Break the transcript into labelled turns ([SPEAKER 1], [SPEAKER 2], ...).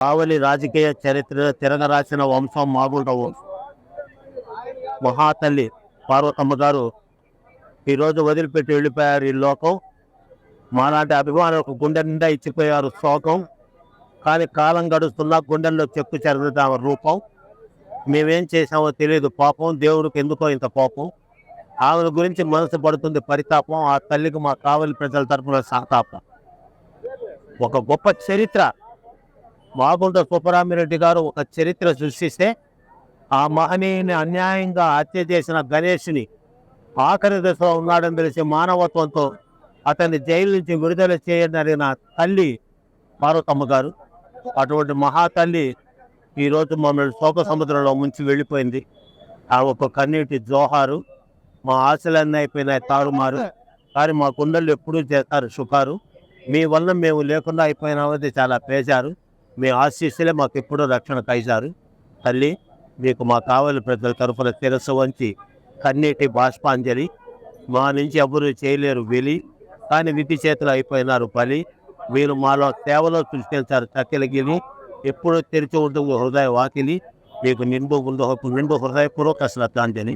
[SPEAKER 1] కావలి రాజకీయ చరిత్ర తిరగరాసిన వంశం మాగుంట మహాతల్లి పార్వతమ్మ గారు ఈరోజు వదిలిపెట్టి వెళ్ళిపోయారు ఈ లోకం. మాలాంటి అభిమానులకు గుండె నిండా ఇచ్చిపోయారు శోకం. కానీ కాలం గడుస్తున్నా గుండెల్లో చెక్కు చెరుతామ రూపం. మేమేం చేసామో తెలియదు పాపం, దేవుడికి ఎందుకో ఇంత కోపం. ఆమె గురించి మనసు పడుతుంది పరితాపం. ఆ తల్లికి మా కావలి ప్రజల తరపున సంతాపం. ఒక గొప్ప చరిత్ర మాగుంట సుబ్బరామిరెడ్డి గారు ఒక చరిత్ర సృష్టిస్తే, ఆ మహనీయుని అన్యాయంగా హత్య చేసిన గణేష్ని ఆఖరి దశలో ఉన్నాడని తెలిసి మానవత్వంతో అతన్ని జైలు నుంచి విడుదల చేయనడిగిన తల్లి పార్వతమ్మ గారు. అటువంటి మహాతల్లి ఈరోజు మమ్మల్ని శోక సముద్రంలో ముంచి వెళ్ళిపోయింది. ఆ ఒక కన్నీటి జోహారు. మా ఆశలన్నీ అయిపోయినాయి తారుమారు, కానీ మా కుండలు ఎప్పుడూ చేస్తారు షుకారు. మీ వల్ల మేము లేకుండా అయిపోయినామది చాలా పేశారు. మీ ఆశీస్సులే మాకు ఎప్పుడూ రక్షణ కైశారు. తల్లి, మీకు మా కావలి ప్రజల తరఫున శిరస్సు వంచి కన్నీటి బాష్పాంజలి. మా నుంచి ఎవరు చేయలేరు వెలి, కానీ విధి చేతులు అయిపోయినారు బలి. మీరు మాలో సేవలో సృష్టించారు చక్కెలగిలి. ఎప్పుడూ తెరిచి ఉంటుంది హృదయ వాకిలి. మీకు నిండు హృదయపూర్వక శ్రద్ధాంజలి.